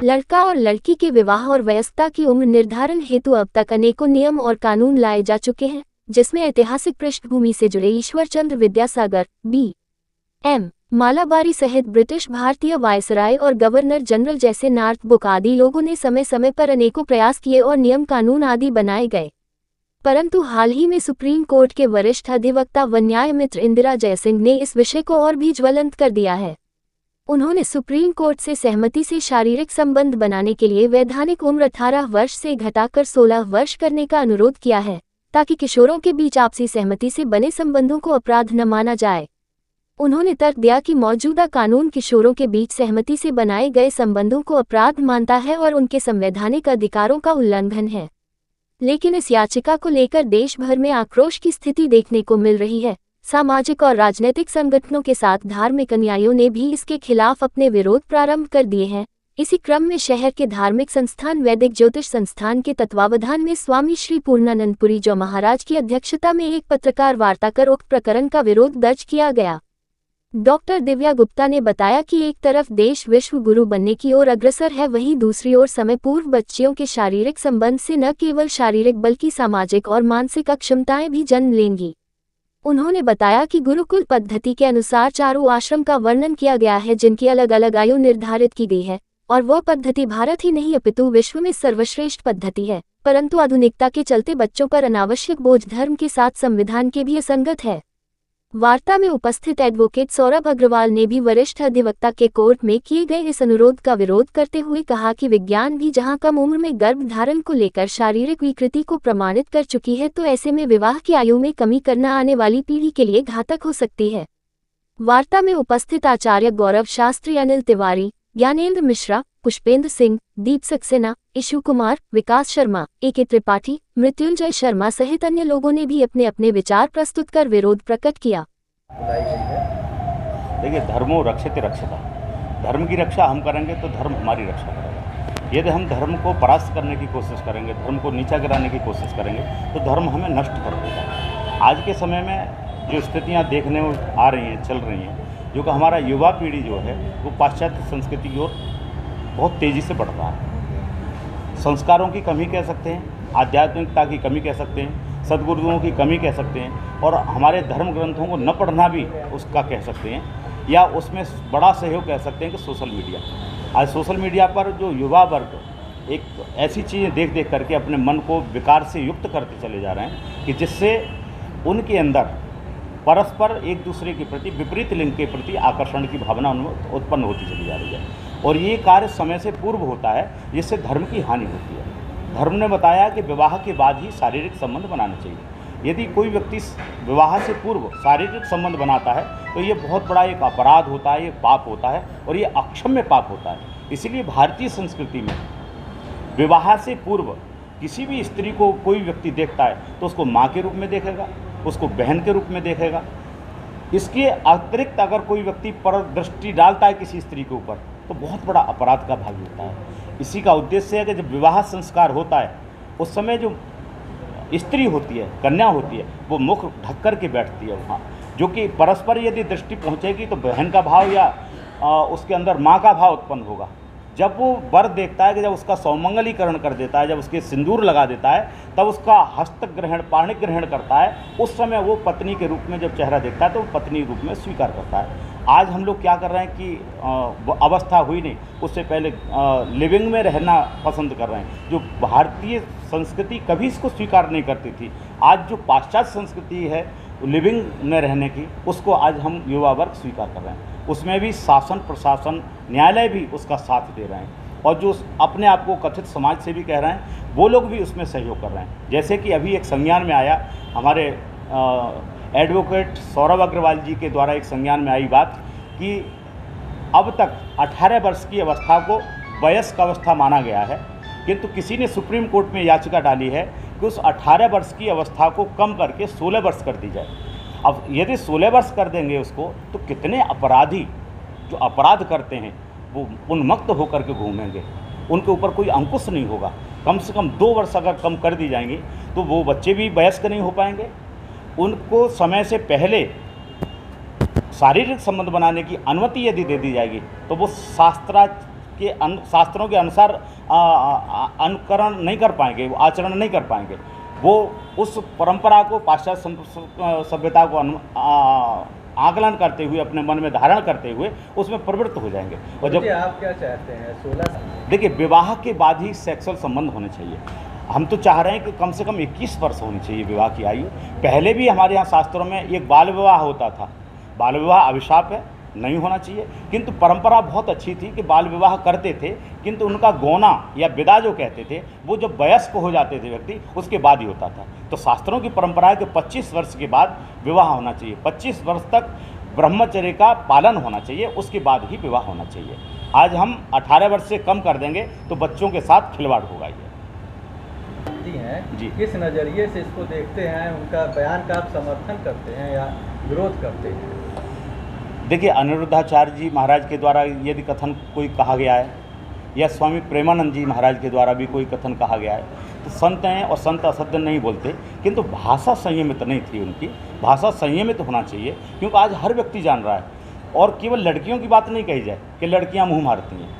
लड़का और लड़की के विवाह और वयस्कता की उम्र निर्धारण हेतु अब तक अनेकों नियम और कानून लाए जा चुके हैं, जिसमें ऐतिहासिक पृष्ठभूमि से जुड़े ईश्वरचंद्र विद्यासागर B.M. मालाबारी सहित ब्रिटिश भारतीय वायसराय और गवर्नर जनरल जैसे नॉर्थ बुक आदि लोगों ने समय समय पर अनेकों प्रयास किए और नियम कानून आदि बनाए गए। परंतु हाल ही में सुप्रीम कोर्ट के वरिष्ठ अधिवक्ता व न्यायमित्र इंदिरा जयसिंह ने इस विषय को और भी ज्वलंत कर दिया है। उन्होंने सुप्रीम कोर्ट से सहमति से शारीरिक संबंध बनाने के लिए वैधानिक उम्र 18 वर्ष से घटाकर 16 वर्ष करने का अनुरोध किया है, ताकि किशोरों के बीच आपसी सहमति से बने संबंधों को अपराध न माना जाए। उन्होंने तर्क दिया कि मौजूदा कानून किशोरों के बीच सहमति से बनाए गए संबंधों को अपराध मानता है और उनके संवैधानिक अधिकारों का उल्लंघन है। लेकिन इस याचिका को लेकर देश भर में आक्रोश की स्थिति देखने को मिल रही है। सामाजिक और राजनीतिक संगठनों के साथ धार्मिक अनुयायियों ने भी इसके खिलाफ अपने विरोध प्रारंभ कर दिए हैं। इसी क्रम में शहर के धार्मिक संस्थान वैदिक ज्योतिष संस्थान के तत्वावधान में स्वामी श्री पूर्णानंदपुरी जो महाराज की अध्यक्षता में एक पत्रकार वार्ता कर उक्त प्रकरण का विरोध दर्ज किया गया। डॉक्टर दिव्या गुप्ता ने बताया कि एक तरफ देश विश्व गुरु बनने की ओर अग्रसर है, वहीं दूसरी ओर समय पूर्व बच्चियों के शारीरिक संबंध से न केवल शारीरिक बल्कि सामाजिक और मानसिक अक्षमताएं भी जन्म लेंगी। उन्होंने बताया कि गुरुकुल पद्धति के अनुसार 4 आश्रम का वर्णन किया गया है, जिनकी अलग अलग आयु निर्धारित की गई है, और वह पद्धति भारत ही नहीं अपितु विश्व में सर्वश्रेष्ठ पद्धति है। परंतु आधुनिकता के चलते बच्चों पर अनावश्यक बोझ धर्म के साथ संविधान के भी असंगत है। वार्ता में उपस्थित एडवोकेट सौरभ अग्रवाल ने भी वरिष्ठ अधिवक्ता के कोर्ट में किए गए इस अनुरोध का विरोध करते हुए कहा कि विज्ञान भी जहां कम उम्र में गर्भ धारण को लेकर शारीरिक विकृति को प्रमाणित कर चुकी है, तो ऐसे में विवाह की आयु में कमी करना आने वाली पीढ़ी के लिए घातक हो सकती है। वार्ता में उपस्थित आचार्य गौरव शास्त्री, अनिल तिवारी, ज्ञानेंद्र मिश्रा, पुष्पेंद्र सिंह, दीप सक्सेना, इशु कुमार, विकास शर्मा, A.K. त्रिपाठी, मृत्युंजय शर्मा सहित अन्य लोगों ने भी अपने अपने विचार प्रस्तुत कर विरोध प्रकट किया। देखिए, धर्मो रक्षते रक्षता, धर्म की रक्षा हम करेंगे तो धर्म हमारी रक्षा करेगा। यदि हम धर्म को परास्त करने की कोशिश करेंगे, धर्म को नीचा गिराने की कोशिश करेंगे, तो धर्म हमें नष्ट कर देगा। आज के समय में जो स्थितियाँ देखने आ रही हैं, चल रही हैं, जो कि हमारा युवा पीढ़ी जो है वो पाश्चात्य संस्कृति की ओर बहुत तेज़ी से बढ़ रहा है। संस्कारों की कमी कह सकते हैं, आध्यात्मिकता की कमी कह सकते हैं, सद्गुरुओं की कमी कह सकते हैं, और हमारे धर्म ग्रंथों को न पढ़ना भी उसका कह सकते हैं, या उसमें बड़ा सहयोग कह सकते हैं कि सोशल मीडिया। आज सोशल मीडिया पर जो युवा वर्ग एक ऐसी चीज़ें देख देख करके अपने मन को विकार से युक्त करते चले जा रहे हैं कि जिससे उनके अंदर परस्पर एक दूसरे के प्रति, विपरीत लिंग के प्रति आकर्षण की भावना उनमें उत्पन्न होती चली जा रही है, और ये कार्य समय से पूर्व होता है, जिससे धर्म की हानि होती है। धर्म ने बताया कि विवाह के बाद ही शारीरिक संबंध बनाने चाहिए। यदि कोई व्यक्ति विवाह से पूर्व शारीरिक संबंध बनाता है तो ये बहुत बड़ा एक अपराध होता है, ये पाप होता है, और ये अक्षम्य पाप होता है। इसीलिए भारतीय संस्कृति में विवाह से पूर्व किसी भी स्त्री को कोई व्यक्ति देखता है तो उसको माँ के रूप में देखेगा, उसको बहन के रूप में देखेगा। इसके अतिरिक्त अगर कोई व्यक्ति पर दृष्टि डालता है किसी स्त्री के ऊपर तो बहुत बड़ा अपराध का भागी होता है। इसी का उद्देश्य है कि जब विवाह संस्कार होता है उस समय जो स्त्री होती है, कन्या होती है, वो मुख ढक कर के बैठती है वहाँ, जो कि परस्पर यदि दृष्टि पहुँचेगी तो बहन का भाव या उसके अंदर माँ का भाव उत्पन्न होगा। जब वो वर देखता है कि जब उसका सौमंगलीकरण कर देता है, जब उसके सिंदूर लगा देता है, तब उसका हस्त ग्रहण, पाणिक ग्रहण करता है, उस समय वो पत्नी के रूप में जब चेहरा देखता है तो वो पत्नी रूप में स्वीकार करता है। आज हम लोग क्या कर रहे हैं कि अवस्था हुई नहीं, उससे पहले लिविंग में रहना पसंद कर रहे हैं। जो भारतीय संस्कृति कभी इसको स्वीकार नहीं करती थी, आज जो पाश्चात्य संस्कृति है लिविंग में रहने की, उसको आज हम युवा वर्ग स्वीकार कर रहे हैं। उसमें भी शासन, प्रशासन, न्यायालय भी उसका साथ दे रहे हैं, और जो अपने आप को कथित समाज से भी कह रहे हैं वो लोग भी उसमें सहयोग कर रहे हैं। जैसे कि अभी एक संज्ञान में आया, हमारे एडवोकेट सौरभ अग्रवाल जी के द्वारा एक संज्ञान में आई बात कि अब तक 18 वर्ष की अवस्था को वयस्क अवस्था माना गया है, किंतु किसी ने सुप्रीम कोर्ट में याचिका डाली है कि उस 18 वर्ष की अवस्था को कम करके 16 वर्ष कर दी जाए। अब यदि 16 वर्ष कर देंगे उसको, तो कितने अपराधी जो अपराध करते हैं वो उन्मत्त होकर के घूमेंगे, उनके ऊपर कोई अंकुश नहीं होगा। कम से कम 2 वर्ष अगर कम कर दी जाएंगी तो वो बच्चे भी वयस्क नहीं हो पाएंगे। उनको समय से पहले शारीरिक संबंध बनाने की अनुमति यदि दे दी जाएगी तो वो के शास्त्रों के अनुसार अनुकरण नहीं कर पाएंगे, वो आचरण नहीं कर पाएंगे, वो उस परंपरा को पाश्चात्य सभ्यता को आकलन करते हुए अपने मन में धारण करते हुए उसमें प्रवृत्त हो जाएंगे। और जब आप क्या चाहते हैं 16 देखिए, विवाह के बाद ही सेक्सुअल संबंध होने चाहिए। हम तो चाह रहे हैं कि कम से कम 21 वर्ष होनी चाहिए विवाह की आयु। पहले भी हमारे यहाँ शास्त्रों में एक बाल विवाह होता था। बाल विवाह अभिशाप है, नहीं होना चाहिए, किंतु परंपरा बहुत अच्छी थी कि बाल विवाह करते थे, किंतु उनका गौना या विदा जो कहते थे वो जब वयस्क हो जाते थे व्यक्ति उसके बाद ही होता था। तो शास्त्रों की परंपरा है कि 25 वर्ष के बाद विवाह होना चाहिए, 25 वर्ष तक ब्रह्मचर्य का पालन होना चाहिए, उसके बाद ही विवाह होना चाहिए। आज हम 18 वर्ष से कम कर देंगे तो बच्चों के साथ खिलवाड़ होगा। ये हैं जी, किस नज़रिए से इसको देखते हैं, उनका बयान का आप समर्थन करते हैं या विरोध करते हैं? देखिए, अनिरुद्धाचार्य जी महाराज के द्वारा यदि कथन कोई कहा गया है या स्वामी प्रेमानंद जी महाराज के द्वारा भी कोई कथन कहा गया है तो संत हैं और संत असत्य नहीं बोलते, किंतु भाषा संयमित नहीं थी उनकी। भाषा संयमित होना चाहिए, क्योंकि आज हर व्यक्ति जान रहा है। और केवल लड़कियों की बात नहीं कही जाए कि लड़कियां मुंह मारती हैं।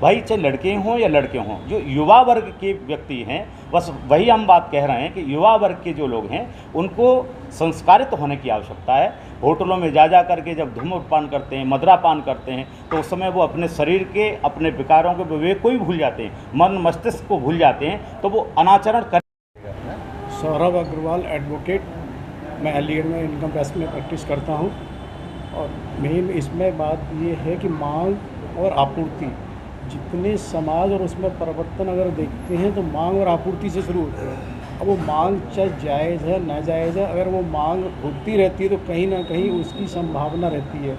भाई, चाहे लड़के हों या लड़के हों, जो युवा वर्ग के व्यक्ति हैं, बस वही हम बात कह रहे हैं कि युवा वर्ग के जो लोग हैं उनको संस्कारित होने की आवश्यकता है। होटलों में जा करके जब धूम्रपान करते हैं, मदिरापान करते हैं, तो उस समय वो अपने शरीर के, अपने विकारों के विवेक को भी भूल जाते हैं, मन मस्तिष्क को भूल जाते हैं, तो वो अनाचरण कर। सौरभ अग्रवाल एडवोकेट, मैं अलीगढ़ में इनकम टैक्स में प्रैक्टिस करता हूँ। और मेन इसमें बात ये है कि मांग और आपूर्ति, जितने समाज और उसमें परिवर्तन अगर देखते हैं तो मांग और आपूर्ति से शुरू होते हैं। अब वो मांग चाहे जायज़ है नाजायज़ है, अगर वो मांग होती रहती है तो कहीं ना कहीं उसकी संभावना रहती है।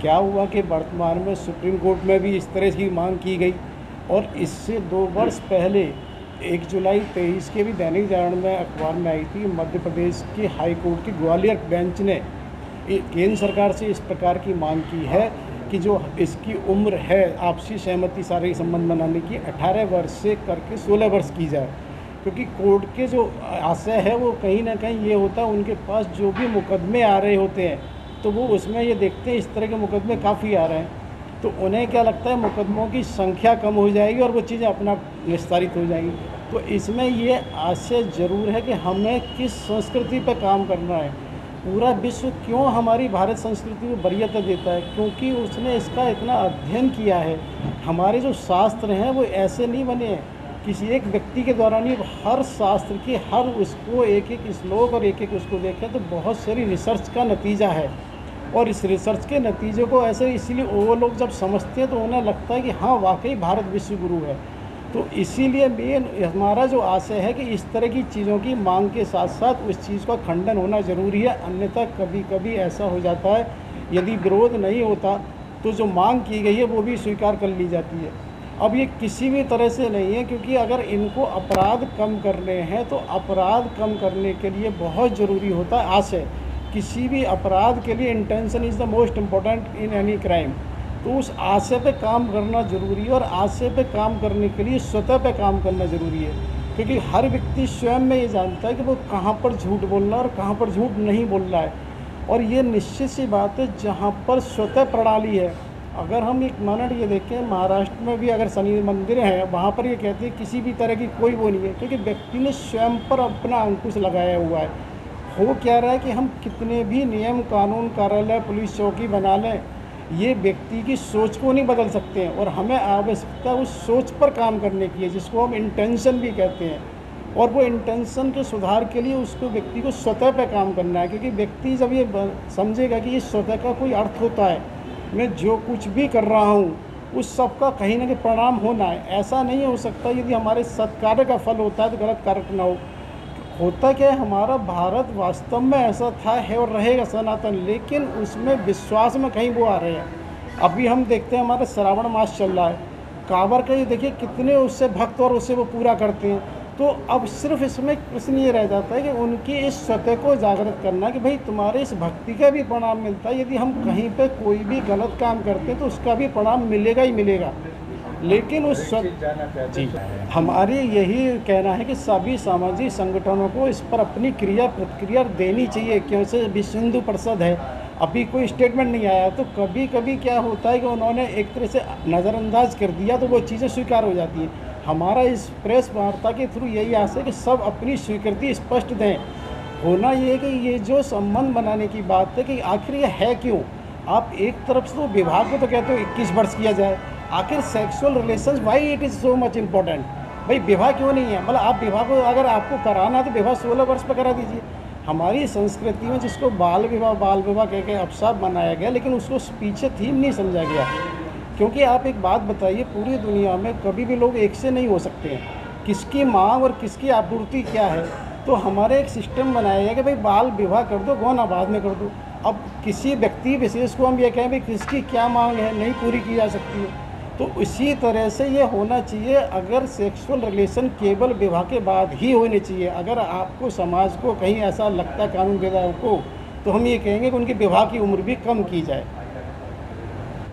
क्या हुआ कि वर्तमान में सुप्रीम कोर्ट में भी इस तरह की मांग की गई, और इससे 2 वर्ष पहले 1 जुलाई 23 के भी दैनिक जागरण में अखबार में आई थी, मध्य प्रदेश के हाई कोर्ट की ग्वालियर बेंच ने केंद्र सरकार से इस प्रकार की मांग की है कि जो इसकी उम्र है आपसी सहमति शारीरिक संबंध बनाने की 18 वर्ष से करके 16 वर्ष की जाए। क्योंकि कोर्ट के जो आशय है वो कहीं ना कहीं ये होता है, उनके पास जो भी मुकदमे आ रहे होते हैं तो वो उसमें ये देखते हैं इस तरह के मुकदमे काफ़ी आ रहे हैं, तो उन्हें क्या लगता है मुकदमों की संख्या कम हो जाएगी और वो चीज़ें अपना निस्तारित हो जाएंगी। तो इसमें ये आशय ज़रूर है कि हमें किस संस्कृति पर काम करना है। पूरा विश्व क्यों हमारी भारत संस्कृति को वरीयता देता है, क्योंकि उसने इसका इतना अध्ययन किया है। हमारे जो शास्त्र हैं वो ऐसे नहीं बने हैं किसी एक व्यक्ति के द्वारा नहीं, हर शास्त्र के हर उसको एक एक श्लोक और एक एक उसको देखें तो बहुत सारी रिसर्च का नतीजा है। और इस रिसर्च के नतीजे को ऐसे इसीलिए वो लोग जब समझते हैं तो उन्हें लगता है कि हाँ वाकई भारत विश्व गुरु है। तो इसीलिए मेन हमारा जो आशय है कि इस तरह की चीज़ों की मांग के साथ साथ उस चीज़ का खंडन होना ज़रूरी है। अन्यथा कभी कभी ऐसा हो जाता है, यदि विरोध नहीं होता तो जो मांग की गई है वो भी स्वीकार कर ली जाती है। अब ये किसी भी तरह से नहीं है, क्योंकि अगर इनको अपराध कम करने हैं तो अपराध कम करने के लिए बहुत ज़रूरी होता है आशय। किसी भी अपराध के लिए intention is the most important in any crime. तो उस आशय पे काम करना ज़रूरी है, और आशय पे काम करने के लिए स्वतः पे काम करना ज़रूरी है। क्योंकि हर व्यक्ति स्वयं में ये जानता है कि वो कहाँ पर झूठ बोल रहा है और कहाँ पर झूठ नहीं बोल रहा है। और ये निश्चित सी बात है, जहाँ पर स्वतः प्रणाली है। अगर हम एक मिनट ये देखें, महाराष्ट्र में भी अगर शनि मंदिर है वहाँ पर ये कहते हैं किसी भी तरह की कोई वो नहीं है, क्योंकि व्यक्ति ने स्वयं पर अपना अंकुश लगाया हुआ है। हो क्या रहा है कि हम कितने भी नियम कानून कार्यालय पुलिस चौकी बना लें, ये व्यक्ति की सोच को नहीं बदल सकते हैं। और हमें आवश्यकता उस सोच पर काम करने की है, जिसको हम इंटेंशन भी कहते हैं। और वो इंटेंशन के सुधार के लिए उसको व्यक्ति को स्वतः पे काम करना है। क्योंकि व्यक्ति जब ये समझेगा कि ये स्वतः का कोई अर्थ होता है, मैं जो कुछ भी कर रहा हूँ उस सब का कहीं ना कहीं परिणाम होना है। ऐसा नहीं हो सकता यदि हमारे सत्कार्य का फल होता है तो गलत कार्य ना हो। होता क्या है, हमारा भारत वास्तव में ऐसा था, है और रहेगा सनातन, लेकिन उसमें विश्वास में कहीं वो आ रहे हैं। अभी हम देखते हैं हमारा श्रावण मास चल रहा है, कांवर का ये देखिए कितने उससे भक्त और उससे वो पूरा करते हैं। तो अब सिर्फ इसमें प्रश्न ये रह जाता है कि उनकी इस सत्य को जागृत करना कि भाई तुम्हारे इस भक्ति का भी परिणाम मिलता है। यदि हम कहीं पे कोई भी गलत काम करते हैं तो उसका भी परिणाम मिलेगा ही मिलेगा। लेकिन उस जी हमारी यही कहना है कि सभी सामाजिक संगठनों को इस पर अपनी क्रिया प्रतिक्रिया देनी चाहिए। क्योंकि विश्व हिंदू परिषद है, अभी कोई स्टेटमेंट नहीं आया। तो कभी कभी क्या होता है कि उन्होंने एक तरह से नज़रअंदाज कर दिया तो वो चीज़ें स्वीकार हो जाती हैं। हमारा इस प्रेस वार्ता के थ्रू यही आशा है कि सब अपनी स्वीकृति स्पष्ट दें। होना ये है कि ये जो संबंध बनाने की बात है कि आखिर ये है क्यों। आप एक तरफ से तो विवाह को तो कहते हो 21 वर्ष किया जाए, आखिर sexual relations why it is so much important. भाई विवाह क्यों नहीं है, मतलब आप विवाह को अगर आपको कराना है तो विवाह 16 वर्ष पर करा दीजिए। हमारी संस्कृति में जिसको बाल विवाह कह के अपशाप बनाया गया, लेकिन उसको पीछे थीम नहीं समझा गया। क्योंकि आप एक बात बताइए, पूरी दुनिया में कभी भी लोग एक से नहीं हो सकते हैं, किसकी मांग और किसकी आपूर्ति क्या है। तो हमारे एक सिस्टम बनाया है कि भाई बाल विवाह कर दो, गौना बाद में कर दो। अब किसी व्यक्ति विशेष को हम ये कहें भाई किसकी क्या मांग है, नहीं पूरी की जा सकती है। तो इसी तरह से ये होना चाहिए। अगर सेक्सुअल रिलेशन केवल विवाह के बाद ही होने चाहिए, अगर आपको समाज को कहीं ऐसा लगता है कानून विधायकों को, तो हम ये कहेंगे कि उनकी विवाह की उम्र भी कम की जाए।